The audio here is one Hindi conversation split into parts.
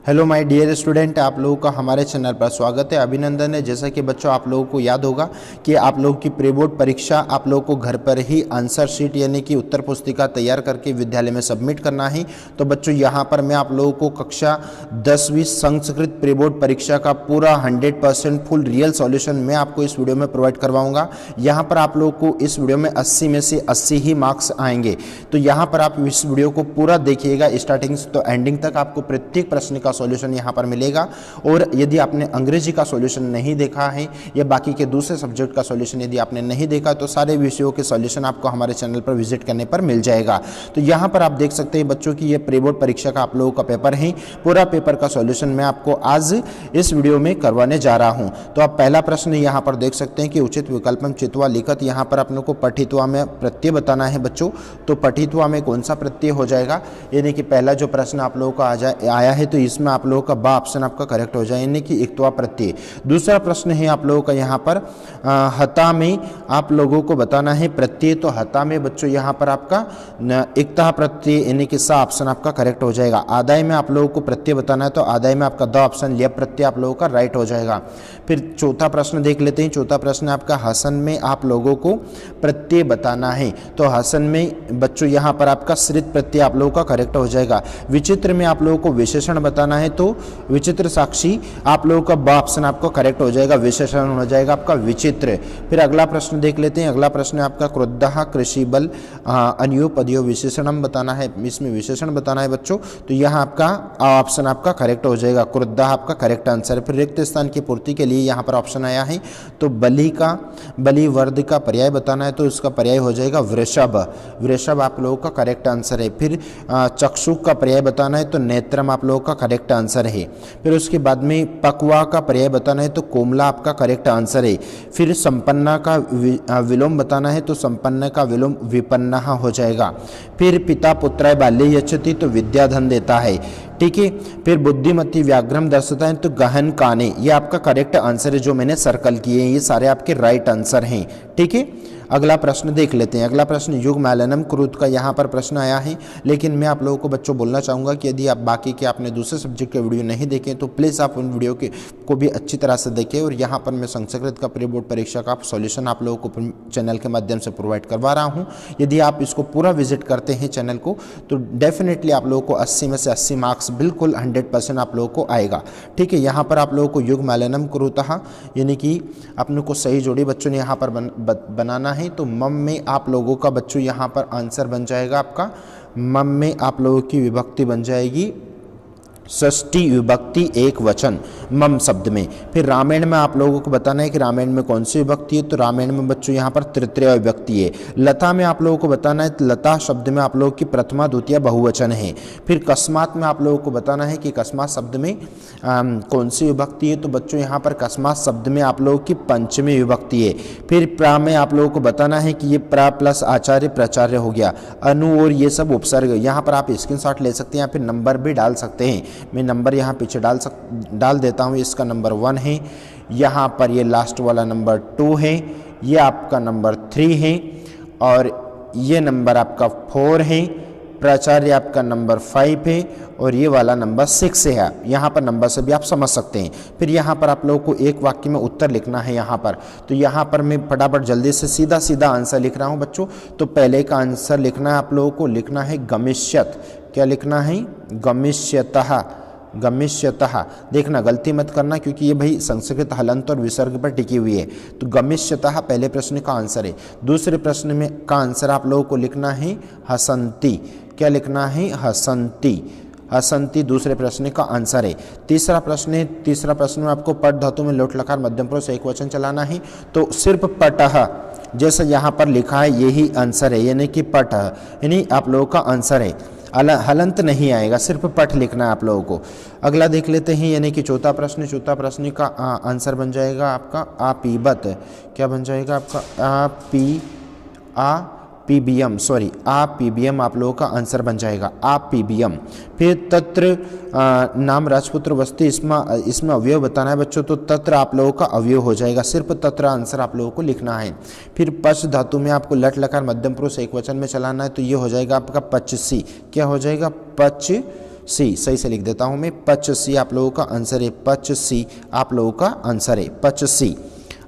हेलो माय डियर स्टूडेंट, आप लोगों का हमारे चैनल पर स्वागत है, अभिनंदन है। जैसा कि बच्चों आप लोगों को याद होगा कि आप लोगों की प्री बोर्ड परीक्षा आप लोगों को घर पर ही आंसर शीट यानी कि उत्तर पुस्तिका तैयार करके विद्यालय में सबमिट करना है। तो बच्चों यहाँ पर मैं आप लोगों को कक्षा 10वीं संस्कृत प्री बोर्ड परीक्षा का पूरा 100% फुल रियल सॉल्यूशन मैं आपको इस वीडियो में प्रोवाइड करवाऊंगा। यहाँ पर आप लोगों को इस वीडियो में 80 में से 80 ही मार्क्स आएंगे। तो यहाँ पर आप इस वीडियो को पूरा देखिएगा स्टार्टिंग से तो एंडिंग तक, आपको प्रत्येक प्रश्न का सॉल्यूशन यहां पर मिलेगा। और यदि आपने अंग्रेजी का सॉल्यूशन नहीं देखा है या बाकी के दूसरे सब्जेक्ट का सॉल्यूशन यदि आपने नहीं देखा तो सारे विषयों के सॉल्यूशन आपको हमारे चैनल पर विजिट करने पर मिल जाएगा। तो यहां पर आप देख सकते हैं बच्चों की ये प्री बोर्ड परीक्षा का आप लोगों का पेपर है। पूरा पेपर का सॉल्यूशन मैं आपको आज इस वीडियो में करवाने जा रहा हूं। तो आप पहला प्रश्न यहां पर देख सकते हैं कि उचित विकल्पम चित्वा लिखत, यहां पर अपने को पठित्वा में प्रत्यय बताना है बच्चों। तो पठित्वा में कौन सा प्रत्यय हो जाएगा, यानी कि पहला जो प्रश्न आप लोगों का आया है तो इसमें आप लोगों का बा ऑप्शन आपका करेक्ट हो जाए, यानी कि इक्तवा प्रत्यय। दूसरा प्रश्न है आप लोगों का यहाँ पर हता में आप लोगों को बताना है प्रत्यय। तो हता में बच्चों यहाँ पर आपका इक्तः प्रत्यय यानी कि सा ऑप्शन आपका करेक्ट हो जाएगा। आदाय में आप लोगों को प्रत्यय बताना है तो आदाय में आपका द ऑप्शन लिया प्रत्यय आप लोगों का राइट हो जाएगा। फिर चौथा प्रश्न देख लेते हैं। चौथा प्रश्न आपका हसन में आप लोगों को प्रत्यय बताना है। तो हसन में बच्चों यहाँ पर आपका श्रित प्रत्यय आप लोगों का करेक्ट हो जाएगा। विचित्र में आप लोगों को विशेषण बताना है तो विचित्र साक्षी आप लोगों का ब ऑप्शन आपको करेक्ट हो जाएगा, विशेषण हो जाएगा आपका विचित्र। फिर अगला प्रश्न देख लेते हैं। अगला प्रश्न आपका क्रुद्धः कृषि बल अन्योपदयो विशेषणम बताना है, इसमें विशेषण बताना है बच्चों। तो यहाँ आपका ऑप्शन आपका करेक्ट हो जाएगा, क्रुद्धः आपका करेक्ट आंसर है। फिर रिक्त स्थान की पूर्ति के लिए यहाँ पर ऑप्शन आया है तो बलि वर्द का पर्याय बताना है तो इसका पर्याय हो जाएगा वृषभ। वृषभ आप लोगों का करेक्ट आंसर है। फिर चक्षुक का पर्याय बताना है तो नेत्रम आप लोगों का करेक्ट आंसर है। फिर उसके बाद में पक्वा का पर्याय बताना है तो कोमला आपका करेक्ट आंसर है। फिर संपन्ना का विलोम बताना है तो संपन्न का विलोम विपन्ना हो जाएगा। फिर पिता पुत्राय बाल्ये यच्छति तो विद्याधन देता है, ठीक है। फिर बुद्धिमती व्याघ्रम दर्शाता है तो गहन काने, ये आपका करेक्ट आंसर है जो मैंने सर्कल किए हैं, ये सारे आपके राइट आंसर हैं, ठीक है। अगला प्रश्न देख लेते हैं। अगला प्रश्न युग मैलनम क्रुत का यहाँ पर प्रश्न आया है, लेकिन मैं आप लोगों को बच्चों बोलना चाहूँगा कि यदि आप बाकी के आपने दूसरे सब्जेक्ट के वीडियो नहीं देखें तो प्लीज़ आप उन वीडियो को भी अच्छी तरह से देखें। और यहाँ पर मैं संस्कृत का प्री बोर्ड परीक्षा का सॉल्यूशन आप लोगों को चैनल के माध्यम से प्रोवाइड करवा रहा हूँ। यदि आप इसको पूरा विजिट करते हैं चैनल को तो डेफिनेटली आप लोगों को 80 में से 80 मार्क्स बिल्कुल 100% आप लोगों को आएगा, ठीक है। यहाँ पर आप लोगों को युग मैलनम क्रुतः यानी कि अपने को सही जोड़ी बच्चों ने यहाँ पर बनाना है। तो मम में आप लोगों का बच्चों यहाँ पर आंसर बन जाएगा आपका, मम में आप लोगों की विभक्ति बन जाएगी षष्ठी विभक्ति एक वचन मम शब्द में। फिर रामायण में आप लोगों को बताना है कि रामायण में कौन सी विभक्ति है, तो रामायण में बच्चों यहाँ पर तृतीय विभक्ति है। लता में आप लोगों को बताना है तो लता शब्द में आप लोगों की प्रथमा द्वितीय बहुवचन है। फिर कस्मात में आप लोगों को बताना है कि कस्मात शब्द में कौन सी विभक्ति है, तो बच्चों यहाँ पर कस्मात शब्द में आप लोगों की पंचमी विभक्ति है। फिर प्रा में आप लोगों को बताना है कि ये प्रा प्लस आचार्य प्राचार्य हो गया, अनु और ये सब उपसर्ग। यहाँ पर आप स्क्रीनशॉट ले सकते हैं या फिर नंबर भी डाल सकते हैं। मैं नंबर यहाँ पीछे डाल देता हूँ। इसका नंबर 1 है, यहाँ पर ये लास्ट वाला नंबर 2 है, ये आपका नंबर 3 है और ये नंबर आपका 4 है। प्राचार्य आपका नंबर 5 है और ये वाला नंबर 6 है। यहाँ पर नंबर से भी आप समझ सकते हैं। फिर यहाँ पर आप लोगों को एक वाक्य में उत्तर लिखना है यहाँ पर। तो यहाँ पर मैं फटाफट जल्दी से सीधा आंसर लिख रहा हूँ बच्चों। तो पहले का आंसर लिखना है आप लोगों को, लिखना है गमिष्यत। क्या लिखना है? गमिष्यतः। गमिष्यतः, देखना गलती मत करना क्योंकि ये भाई संस्कृत हलंत और विसर्ग पर टिकी हुई है। तो गमिष्यतः पहले प्रश्न का आंसर है। दूसरे प्रश्न में का आंसर आप लोगों को लिखना है हसंती। क्या लिखना है? हसंती। हसंती दूसरे प्रश्न का आंसर है। तीसरा प्रश्न में आपको पट धातु में लोट लकार मध्यम पुरुष एक वचन चलाना है। तो सिर्फ पटः जैसा यहाँ पर लिखा है यही आंसर है, यानी कि पटः यानी आप लोगों का आंसर है। हलंत नहीं आएगा, सिर्फ पठ लिखना है आप लोगों को। अगला देख लेते हैं, यानी कि चौथा प्रश्न का आंसर बन जाएगा आपका आपीबत। क्या बन जाएगा आपका? आपीबियम आप लोगों का आंसर बन जाएगा, आपीबियम। फिर तत्र नाम राजपुत्र वस्ती, इसमें अवयव बताना है बच्चों। तो तत्र आप लोगों का अवयव हो जाएगा, सिर्फ तत्र आंसर आप लोगों को लिखना है। फिर पच धातु में आपको लट लकार मध्यम पुरुष एक वचन में चलाना है तो ये हो जाएगा आपका पचसी। क्या हो जाएगा? पच सी, सही से लिख देता हूं मैं, पच सी आप लोगों का आंसर है, पच सी आप लोगों का आंसर है, पच सी।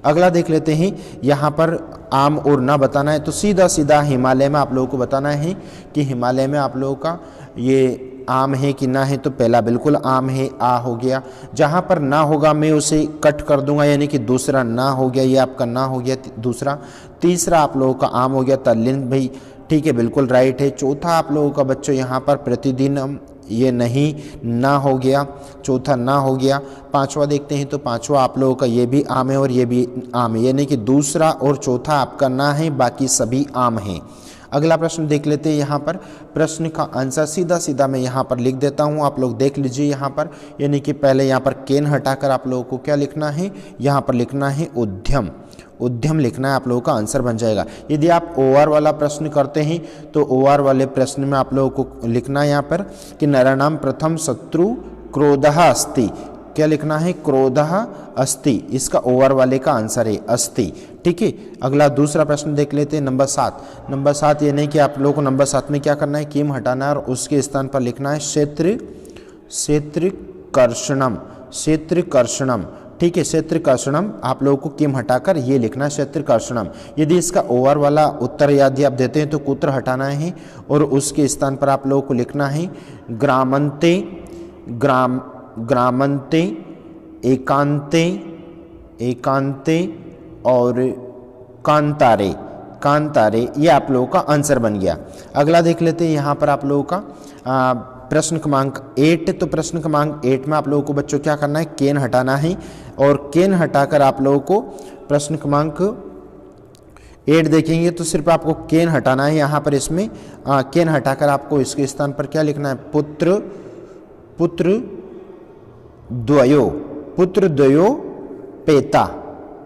अगला देख लेते हैं, यहाँ पर आम और ना बताना है, तो सीधा सीधा हिमालय में आप लोगों को बताना है कि हिमालय में आप लोगों का ये आम है कि ना है, तो पहला बिल्कुल आम है, आ हो गया। जहाँ पर ना होगा मैं उसे कट कर दूंगा, यानी कि दूसरा ना हो गया, ये आपका ना हो गया दूसरा। तीसरा आप लोगों का आम हो गया, तल्लीन भाई ठीक है, बिल्कुल राइट है। चौथा आप लोगों का बच्चों यहाँ पर प्रतिदिन, ये नहीं ना हो गया, चौथा ना हो गया। पांचवा देखते हैं, तो पांचवा आप लोगों का ये भी आम है और ये भी आम है, यानी कि दूसरा और चौथा आपका ना है, बाकी सभी आम हैं। अगला प्रश्न देख लेते हैं। यहाँ पर प्रश्न का आंसर सीधा सीधा मैं यहाँ पर लिख देता हूँ, आप लोग देख लीजिए यहाँ पर, यानी कि पहले यहाँ पर केन हटाकर आप लोगों को क्या लिखना है, यहाँ पर लिखना है उद्यम, उद्यम लिखना है, आप लोगों का आंसर बन जाएगा। यदि आप ओआर वाला प्रश्न करते हैं तो ओआर वाले प्रश्न में आप लोगों को लिखना है यहाँ पर कि नराणाम प्रथम शत्रु क्रोधः अस्ति, क्या लिखना है, क्रोधः अस्ति, इसका ओआर वाले का आंसर है अस्ति। ठीक है, अगला दूसरा प्रश्न देख लेते हैं, नंबर 7। नंबर 7 ये नहीं कि आप लोगों को नंबर 7 में क्या करना है, किम हटाना है और उसके स्थान पर लिखना है क्षेत्र, क्षेत्रकर्षणम, क्षेत्रकर्षणम। ठीक है, क्षेत्रकर्षणम आप लोगों को किम हटाकर ये लिखना है क्षेत्रकर्षणम। यदि इसका ओवर वाला उत्तर यदि आप देते हैं तो कुत्र हटाना है और उसके स्थान पर आप लोगों को लिखना है ग्रामंते, ग्रामंते, एकांते, एकांते और कांतारे, कांतारे, ये आप लोगों का आंसर बन गया। अगला देख लेते हैं, यहाँ पर आप लोगों का प्रश्न क्रमांक 8। तो प्रश्न क्रमांक 8 में आप लोगों को बच्चों क्या करना है, केन हटाना है और केन हटाकर आप लोगों को प्रश्न क्रमांक 8 देखेंगे तो सिर्फ आपको केन हटाना है। यहाँ पर इसमें केन हटाकर आपको इसके स्थान पर क्या लिखना है, पुत्र, पुत्र द्वयो, पुत्र द्वयो पेता,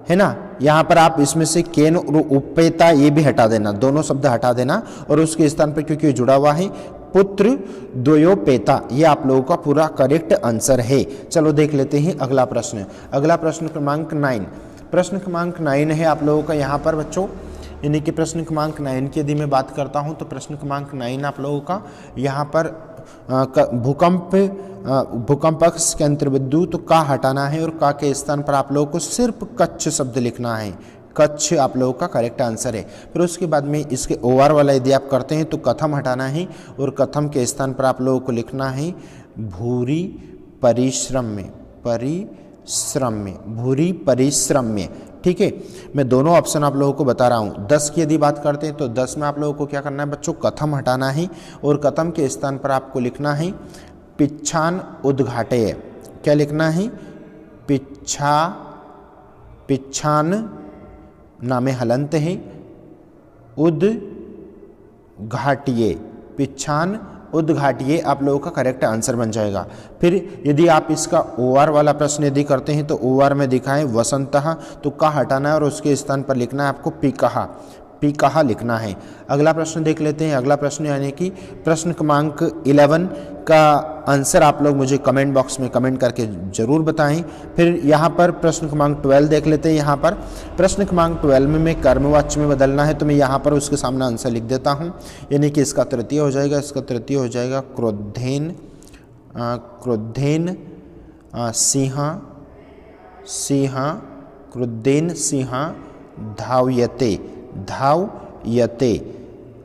है ना। यहाँ पर आप इसमें से केन और उपेता ये भी हटा देना, दोनों शब्द हटा देना और उसके स्थान पर क्योंकि जुड़ा हुआ है पुत्र द्वयोपेता, ये आप लोगों का पूरा करेक्ट आंसर है। चलो देख लेते हैं अगला प्रश्न। अगला प्रश्न क्रमांक 9। प्रश्न क्रमांक 9 है आप लोगों का यहाँ पर बच्चों, यानी कि प्रश्न क्रमांक 9 की यदि मैं बात करता हूँ तो प्रश्न क्रमांक 9 आप लोगों का यहाँ पर भूकंप, भूकंपक्ष के अंतर्बिंदु तो का हटाना है और का के स्थान पर आप लोगों को सिर्फ कच्छ शब्द लिखना है, कच्छ आप लोगों का करेक्ट आंसर है। फिर उसके बाद में इसके ओआर वाला यदि आप करते हैं तो कथम हटाना है और कथम के स्थान पर आप लोगों को लिखना है भूरी परिश्रम में, परिश्रम में, भूरी परिश्रम में। ठीक है, मैं दोनों ऑप्शन आप लोगों को बता रहा हूँ। 10 की यदि बात करते हैं तो 10 में आप लोगों को क्या करना है बच्चों, कथम हटाना है और कथम के स्थान पर आपको लिखना है पिच्छान उद्घाटय, क्या लिखना है, पिच्छान नामे हलंत है उद्घाटिये, पिच्छान उद्घाटिये आप लोगों का करेक्ट आंसर बन जाएगा। फिर यदि आप इसका ओआर वाला प्रश्न यदि करते हैं तो ओआर में दिखाएं वसंतः, तो का हटाना है और उसके स्थान पर लिखना है आपको पिकहा, पिकहा लिखना है। अगला प्रश्न देख लेते हैं। अगला प्रश्न यानी कि प्रश्न क्रमांक 11 का आंसर आप लोग मुझे कमेंट बॉक्स में कमेंट करके ज़रूर बताएं। फिर यहाँ पर प्रश्न क्रमांक 12 देख लेते हैं। यहाँ पर प्रश्न क्रमांक 12 में मैं कर्मवाच्य में बदलना है तो मैं यहाँ पर उसके सामने आंसर लिख देता हूँ, यानी कि इसका तृतीय हो जाएगा, इसका तृतीय हो जाएगा क्रोधेन, क्रोधेन सिंहा, सिंहा, क्रोधेन सिंहा धावयते, धावयते,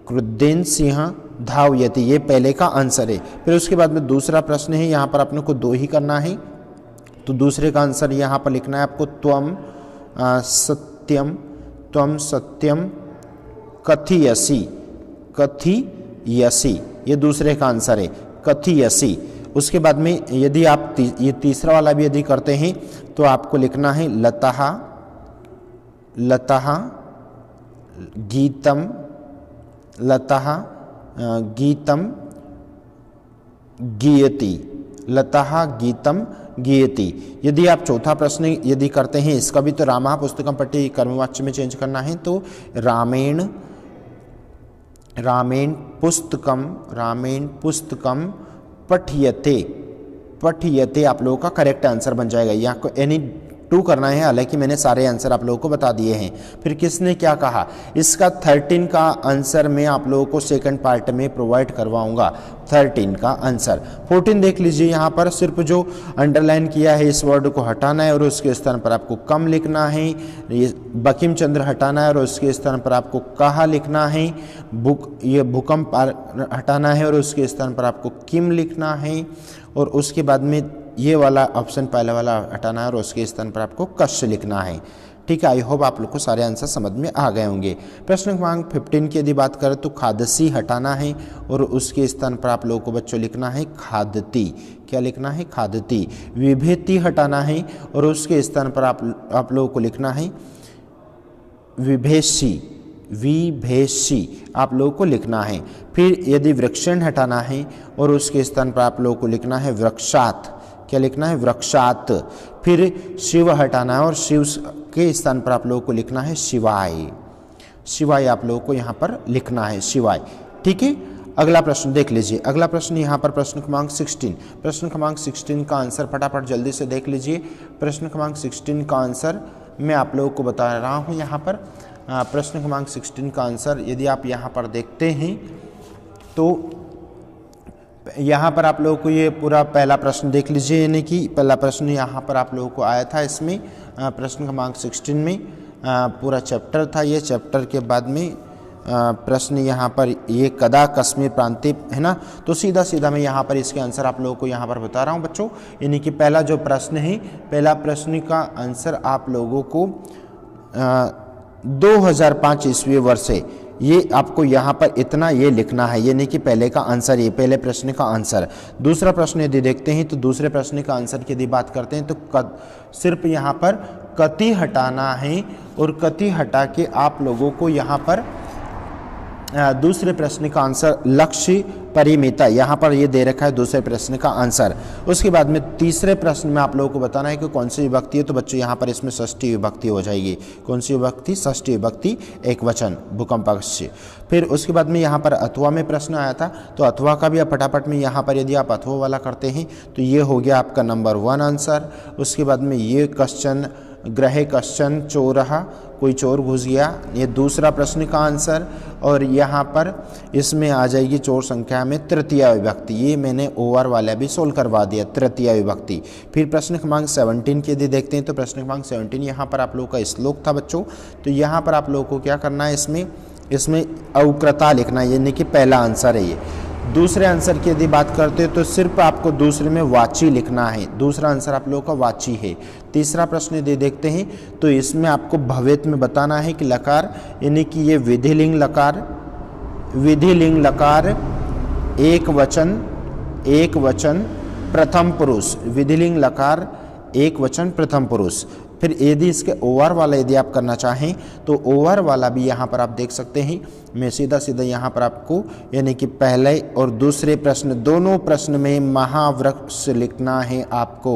क्रोधेन सिंह धावयति, ये पहले का आंसर है। फिर उसके बाद में दूसरा प्रश्न है, यहाँ पर अपने को 2 ही करना है तो दूसरे का आंसर यहाँ पर लिखना है आपको त्वम सत्यम, त्वम सत्यम कथयसि, कथयसि, ये दूसरे का आंसर है कथयसि। उसके बाद में यदि आप ये तीसरा वाला भी यदि करते हैं तो आपको लिखना है लता, लता गीतम, लता गीतम गीयति, लता गीतम गीयति। यदि आप चौथा प्रश्न यदि करते हैं, इसका भी तो रामा पुस्तकम पठ्य कर्मवाच्य में चेंज करना है तो रामेण, रामेण पुस्तकम, रामेण पुस्तकम पठ्यते, पठ्यते आप लोगों का करेक्ट आंसर बन जाएगा। यहाँ को यानी 2 करना है, हालांकि मैंने सारे आंसर आप लोगों को बता दिए हैं। फिर किसने क्या कहा, इसका 13 का आंसर मैं आप लोगों को सेकंड पार्ट में प्रोवाइड करवाऊंगा, 13 का आंसर। 14 देख लीजिए, यहाँ पर सिर्फ जो अंडरलाइन किया है इस वर्ड को हटाना है और उसके स्थान पर आपको कम लिखना है, ये बंकिम चंद्र हटाना है और उसके स्थान पर आपको कहा लिखना है, ये भूकंप हटाना है और उसके स्थान पर आपको किम लिखना है, और उसके बाद में ये वाला ऑप्शन पहले वाला हटाना है और उसके स्थान पर आपको कश लिखना है। ठीक है, आई होप आप लोग को सारे आंसर समझ में आ गए होंगे। प्रश्न क्रमांक 15 की यदि बात करें तो खादसी हटाना है और उसके स्थान पर आप लोगों को बच्चों लिखना है खादती। क्या लिखना है, खादती। विभेति हटाना है और उसके स्थान पर आप लोगों को लिखना है विभेषी, विभेषी आप लोगों को लिखना है। फिर यदि वृक्षण हटाना है और उसके स्थान पर आप लोगों को लिखना है वृक्षात। क्या लिखना है, वृक्षात। फिर शिव हटाना है और शिव के स्थान पर आप लोगों को लिखना है शिवाय, शिवाय आप लोगों को यहाँ पर लिखना है, शिवाय। ठीक है, अगला प्रश्न देख लीजिए। अगला प्रश्न यहाँ पर प्रश्न क्रमांक 16, प्रश्न क्रमांक 16 का आंसर फटाफट जल्दी से देख लीजिए। प्रश्न क्रमांक 16 का आंसर मैं आप लोगों को बता रहा हूँ यहाँ पर। प्रश्न क्रमांक 16 का आंसर यदि आप यहाँ पर देखते हैं तो यहाँ पर आप लोगों को ये पूरा पहला प्रश्न देख लीजिए, यानी कि पहला प्रश्न यहाँ पर आप लोगों को आया था। इसमें प्रश्न क्रमांक 16 में पूरा चैप्टर था, ये चैप्टर के बाद में प्रश्न यहाँ पर ये कदा कश्मीर प्रांतीय है ना, तो सीधा सीधा मैं यहाँ पर इसके आंसर आप लोगों को यहाँ पर बता रहा हूँ बच्चों। यानी कि पहला जो प्रश्न है, पहला प्रश्न का आंसर आप लोगों को 2005 ईस्वी वर्ष से ये आपको यहाँ पर इतना ये लिखना है, यानी कि पहले का आंसर, ये पहले प्रश्न का आंसर। दूसरा प्रश्न यदि देखते हैं तो दूसरे प्रश्न का आंसर की यदि बात करते हैं तो सिर्फ यहाँ पर कति हटाना है और कति हटा के आप लोगों को यहाँ पर दूसरे प्रश्न का आंसर लक्ष्य परिमिता, यहाँ पर ये दे रखा है दूसरे प्रश्न का आंसर। उसके बाद में तीसरे प्रश्न में आप लोगों को बताना है कि कौन सी विभक्ति है, तो बच्चों यहाँ पर इसमें षष्ठी विभक्ति हो जाएगी। कौन सी विभक्ति, षष्ठी विभक्ति एक वचन, भूकंपक्ष। फिर उसके बाद में यहाँ पर अथवा में प्रश्न आया था, तो अथवा का भी आप फटाफट में यहाँ पर यदि आप अथवा वाला करते हैं तो ये हो गया आपका नंबर 1 आंसर। उसके बाद में ये क्वेश्चन ग्रहे कश्चन चोरहा, कोई चोर घुस गया, ये दूसरा प्रश्न का आंसर। और यहाँ पर इसमें आ जाएगी चोर संख्या में तृतीय विभक्ति, ये मैंने ओवर वाला भी सोल्व करवा दिया, तृतीय विभक्ति। फिर प्रश्न क्रमांक 17 की यदि देखते हैं तो प्रश्न क्रमांक 17 यहाँ पर आप लोगों का श्लोक था बच्चों। तो यहाँ पर आप लोगों को क्या करना है, इसमें अवकृता लिखना है, यानी कि पहला आंसर है ये। दूसरे आंसर की यदि बात करते हैं तो सिर्फ आपको दूसरे में वाची लिखना है, दूसरा आंसर आप लोगों का वाची है। तीसरा प्रश्न यदि देखते हैं तो इसमें आपको भवेत में बताना है कि लकार, यानी कि ये विधिलिंग लकार, विधिलिंग लकार एक वचन प्रथम पुरुष, विधिलिंग लकार एक वचन प्रथम पुरुष। फिर यदि इसके ओवर वाला यदि आप करना चाहें तो ओवर वाला भी यहाँ पर आप देख सकते हैं। मैं सीधा सीधा यहाँ पर आपको, यानी कि पहले और दूसरे प्रश्न दोनों प्रश्न में महावृक्ष लिखना है आपको।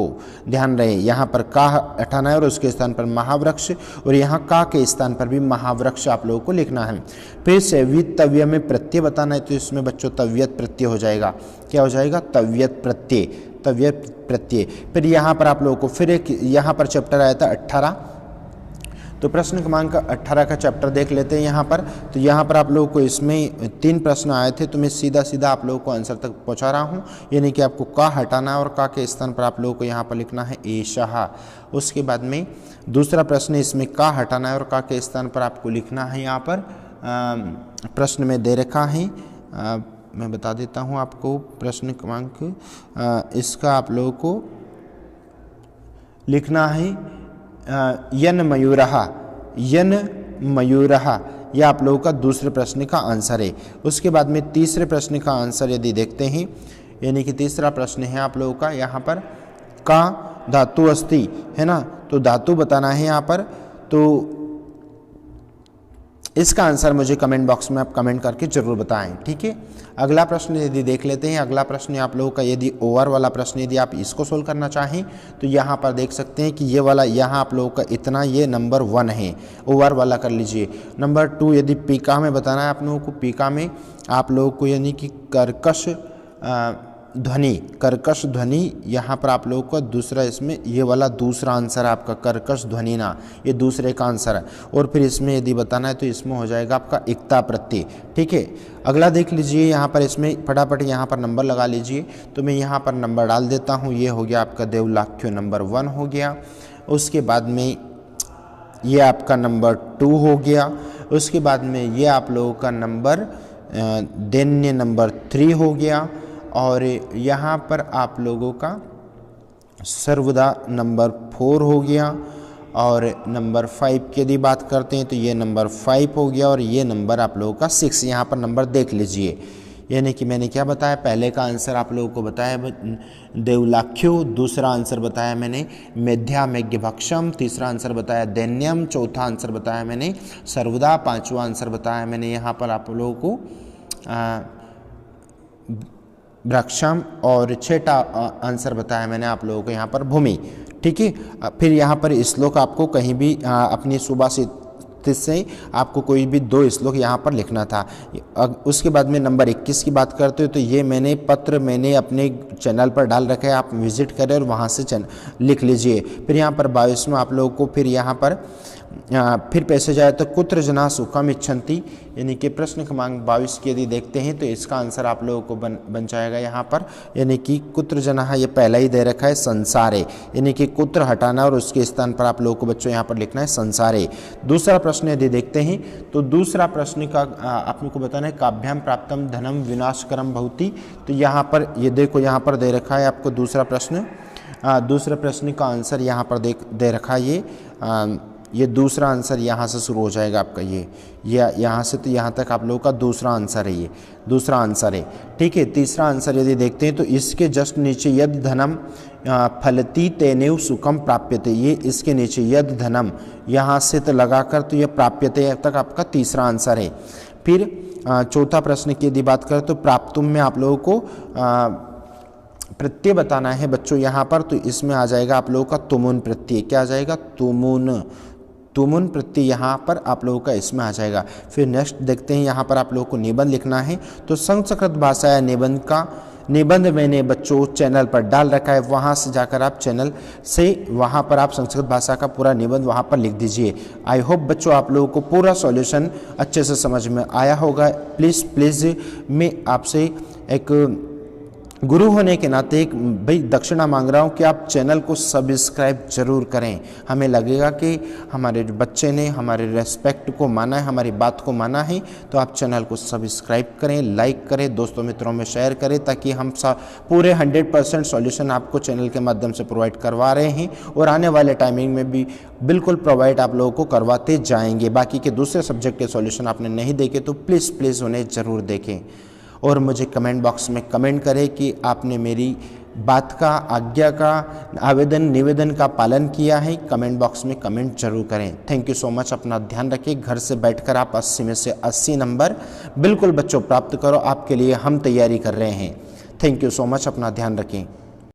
ध्यान रहे, यहाँ पर का हटाना है और उसके स्थान पर महावृक्ष, और यहाँ का के स्थान पर भी महावृक्ष आप लोगों को लिखना है। फिर से वितव्य में प्रत्यय बताना है, तो इसमें बच्चों तव्यत प्रत्यय हो जाएगा। क्या हो जाएगा, तव्यत प्रत्यय, तव्यत प्रत्यय। फिर यहाँ पर आप लोगों को फिर एक यहाँ पर चैप्टर आया था 18, तो प्रश्न क्रमांक 18 का चैप्टर देख लेते हैं यहाँ पर। तो यहाँ पर आप लोगों को इसमें 3 प्रश्न आए थे, तो मैं सीधा सीधा आप लोगों को आंसर तक पहुँचा रहा हूँ। यानी कि आपको का हटाना है और का के स्थान पर आप लोगों को यहाँ पर लिखना है एषः। उसके बाद में दूसरा प्रश्न, इसमें का हटाना है और का के स्थान पर आपको लिखना है यहाँ पर प्रश्न में दे रखा है, मैं बता देता हूँ आपको प्रश्न क्रमांक, इसका आप लोगों को लिखना है यन मयूरहा, यन मयूरहा, यह आप लोगों का दूसरे प्रश्न का आंसर है। उसके बाद में तीसरे प्रश्न का आंसर यदि देखते हैं, यानी कि तीसरा प्रश्न है आप लोगों का यहाँ पर का धातु अस्ति है ना, तो धातु बताना है यहाँ पर। तो इसका आंसर मुझे कमेंट बॉक्स में आप कमेंट करके जरूर बताएं, ठीक है। अगला प्रश्न यदि देख लेते हैं, अगला प्रश्न आप लोगों का यदि ओवर वाला प्रश्न यदि आप इसको सोल्व करना चाहें तो यहाँ पर देख सकते हैं कि ये वाला यहाँ आप लोगों का इतना ये नंबर 1 है, ओवर वाला कर लीजिए। नंबर 2 यदि पीका में बताना है आप लोगों को, पीका में आप लोगों को यानी कि कर्कश ध्वनि, कर्कश ध्वनि, यहाँ पर आप लोगों का दूसरा, इसमें ये वाला दूसरा आंसर है आपका, कर्कश ध्वनि ना, ये दूसरे का आंसर है। और फिर इसमें यदि बताना है तो इसमें हो जाएगा आपका इक्ता प्रत्यय। ठीक है, अगला देख लीजिए, यहाँ पर इसमें फटाफट यहाँ पर नंबर लगा लीजिए। तो मैं यहाँ पर नंबर डाल देता हूँ, ये हो गया आपका देवलाख्यो नंबर 1 हो गया। उसके बाद में ये आपका नंबर 2 हो गया। उसके बाद में ये आप लोगों का नंबर दैन्य नंबर 3 हो गया। और यहाँ पर आप लोगों का सर्वदा नंबर 4 हो गया। और नंबर 5 की यदि बात करते हैं तो ये नंबर 5 हो गया। और ये नंबर आप लोगों का 6, यहाँ पर नंबर देख लीजिए। यानी कि मैंने क्या बताया, पहले का आंसर आप लोगों को बताया देवलाख्यो, दूसरा आंसर बताया मैंने मेध्या मेघ्यभक्षम, तीसरा आंसर बताया दैन्यम, चौथा आंसर बताया मैंने सर्वदा, पांचवा आंसर बताया मैंने यहाँ पर आप लोगों को वृक्षम, और छठा आंसर बताया मैंने आप लोगों को यहाँ पर भूमि। ठीक है, फिर यहाँ पर श्लोक आपको कहीं भी अपनी सुभाषित से आपको कोई भी 2 श्लोक यहाँ पर लिखना था। उसके बाद में नंबर 21 की बात करते हो तो ये मैंने अपने चैनल पर डाल रखा है, आप विजिट करें और वहाँ से लिख लीजिए। फिर यहाँ पर 22 में आप लोगों को फिर यहाँ पर फिर पैसे जाए तो कुत्र जना सुखम इच्छन्ति, यानी कि प्रश्न क्रमांक 22 की यदि देखते हैं तो इसका आंसर आप लोगों को बन जाएगा यहाँ पर, यानी कि कुत्र जना, ये पहला ही दे रखा है संसारे, यानी कि कुत्र हटाना और उसके स्थान पर आप लोगों को बच्चों यहाँ पर लिखना है संसारे। दूसरा प्रश्न यदि देखते हैं तो दूसरा प्रश्न का आप लोग को बताना है काभ्याम प्राप्तम धनम विनाशकरम भवति। तो यहाँ पर ये देखो, यहाँ पर दे रखा है आपको दूसरा प्रश्न, दूसरे प्रश्न का आंसर यहाँ पर दे रखा है ये दूसरा आंसर यहाँ से शुरू हो जाएगा आपका, ये यहाँ से तो यहाँ तक आप लोगों का दूसरा आंसर है, ये दूसरा आंसर है। ठीक है, तीसरा आंसर यदि देखते हैं तो इसके जस्ट नीचे यद धनम फलती तेनेव सुखम प्राप्यते, ये इसके नीचे यद धनम यहाँ से तो लगाकर तो ये प्राप्यते तक आपका तीसरा आंसर है। फिर चौथा प्रश्न की यदि बात करें तो प्राप्तुम में आप लोगों को प्रत्यय बताना है बच्चों यहाँ पर, तो इसमें आ जाएगा आप लोगों का तुमुन प्रत्यय। क्या आ जाएगा? तुमुन प्रत्यय यहाँ पर आप लोगों का इसमें आ जाएगा। फिर नेक्स्ट देखते हैं, यहाँ पर आप लोगों को निबंध लिखना है। तो संस्कृत भाषा या निबंध मैंने बच्चों चैनल पर डाल रखा है, वहाँ से जाकर आप चैनल से वहाँ पर आप संस्कृत भाषा का पूरा निबंध वहाँ पर लिख दीजिए। आई होप बच्चों आप लोगों को पूरा सॉल्यूशन अच्छे से समझ में आया होगा। प्लीज़ मैं आपसे एक गुरु होने के नाते एक भाई दक्षिणा मांग रहा हूँ कि आप चैनल को सब्सक्राइब जरूर करें। हमें लगेगा कि हमारे बच्चे ने हमारे रेस्पेक्ट को माना है, हमारी बात को माना है, तो आप चैनल को सब्सक्राइब करें, लाइक करें, दोस्तों मित्रों में शेयर करें, ताकि हम पूरे 100% सॉल्यूशन आपको चैनल के माध्यम से प्रोवाइड करवा रहे हैं और आने वाले टाइमिंग में भी बिल्कुल प्रोवाइड आप लोगों को करवाते जाएंगे। बाकी के दूसरे सब्जेक्ट के सॉल्यूशन आपने नहीं देखे तो प्लीज़ उन्हें ज़रूर देखें और मुझे कमेंट बॉक्स में कमेंट करें कि आपने मेरी बात का, आज्ञा का, आवेदन निवेदन का पालन किया है। कमेंट बॉक्स में कमेंट जरूर करें। Thank you so much. अपना ध्यान रखें। घर से बैठकर आप 80 में से 80 नंबर बिल्कुल बच्चों प्राप्त करो। आपके लिए हम तैयारी कर रहे हैं। Thank you so much. अपना ध्यान रखें।